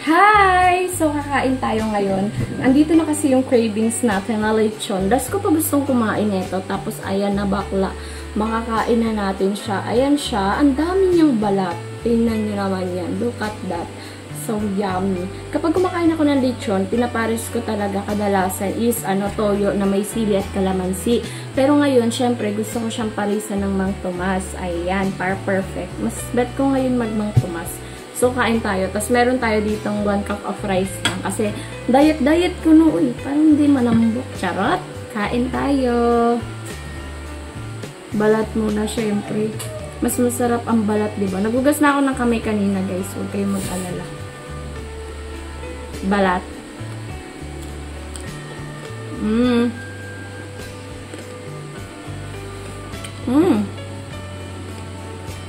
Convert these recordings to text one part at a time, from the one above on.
Hi! So, kakain tayo ngayon. Andito na kasi yung cravings natin na lechon. Das ko pa gustong kumain ito. Tapos, ayan na bakla. Makakain na natin siya. Ayan siya. Ang dami niyang balat. Tingnan niyo naman yan. Look at that. So, yummy. Kapag kumakain ako ng lechon, pinapares ko talaga kadalasan is toyo na may sili at kalamansi. Pero ngayon, syempre, gusto ko siyang parisan ng Mang Tomas. Ayan, para perfect. Mas bet ko ngayon mag-Mang Tomas. So, kain tayo. Tapos, meron tayo ditong 1 cup of rice lang. Kasi, diet ko noon. Parang hindi malambot. Charot. Kain tayo. Balat muna, syempre. Mas masarap ang balat, diba? Nagugas na ako ng kamay kanina, guys. Huwag kayong mag-alala. Balat.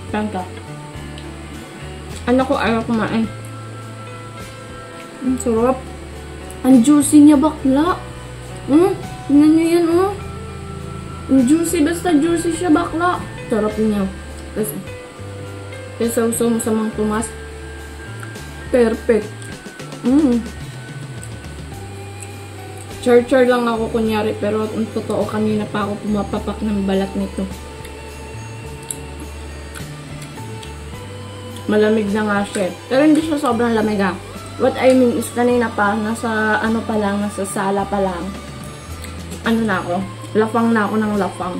Tangka. Ano ko ayaw kumain. Ang sarap. Ang juicy niya, bakla. Tingnan nyo yan, Ang juicy. Basta juicy siya, bakla. Sarap niya. Kasi sausaw mo sa Mang Tomas. Perfect. Char-char lang ako kunyari. Pero ang totoo, kanina pa ako pumapapak ng balat nito. Malamig na nga siya. Pero hindi siya sobrang lamig ha. What I mean is kanina pa, nasa pa lang, nasa sala pa lang. Ano na ako? Lafang na ako ng lafang.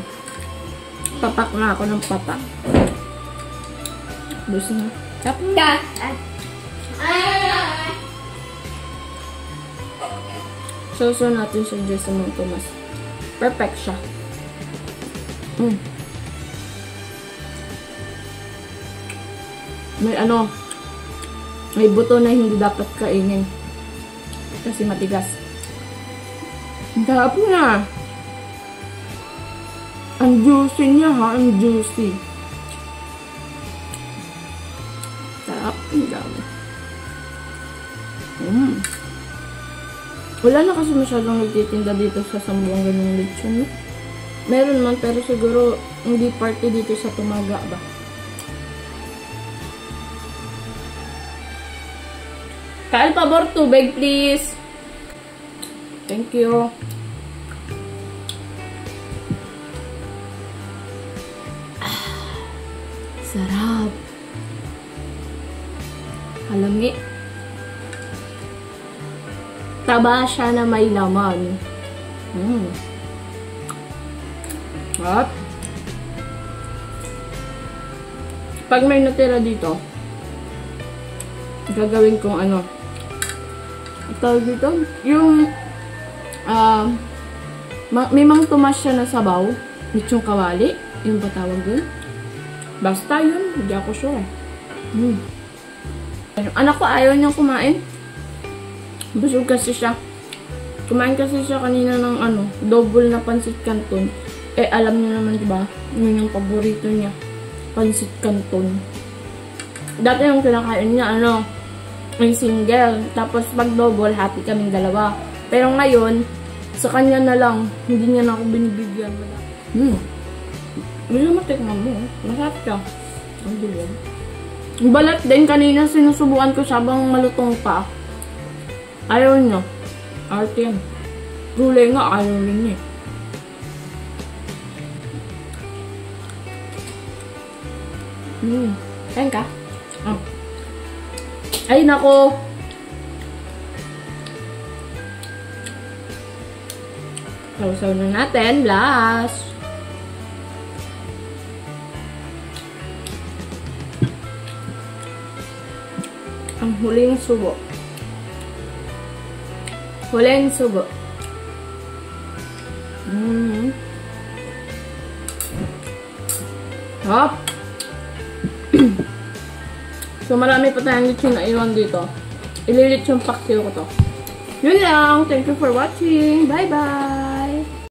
Papak na ako ng papak. Bus na. Tapos. So natin siya dyan sa Mang Tomas. Perfect siya. May buto na hindi dapat kainin. Kasi matigas. Sarap na. Ang juicy niya ha, ang juicy. Sarap. Ang dami. Wala na kasi masyadong nagtitinda dito sa Sambuang ganyung lechon. Meron man, pero siguro hindi party dito sa Tumaga ba. Kael, pabor, tubig, please. Thank you. Sarap. Halami. Taba siya na may laman. At pag may natira dito, gagawin kong tawag dito, yung may Mang Tomas siya na sabaw, lechong kawali, yung ba tawag dun? Basta yun, hindi ako sure. Anak ko ayaw niyang kumain. Busog kasi siya. Kumain kasi siya kanina ng double na pansit canton. Alam niyo naman diba, yun yung paborito niya, pansit canton. Dati yung kinakain niya, may single. Tapos pag double, happy kaming dalawa. Pero ngayon, sa kanya na lang, hindi niya na ako binibigyan. Hindi naman tikman mo. Masarap siya. Ang dilim. Balat din kanina, sinusubukan ko siya bang malutong pa. Ayaw niya. Arte yan. Gulay nga, ayaw rin niya. Kain ka? Ay, nako. Sausaw na natin. Last. Ang huling subo. Huling subo. Hop. So, marami pa tayong lechon na iwan dito. Ililit yung paksiw ko to. Yun lang. Thank you for watching. Bye-bye!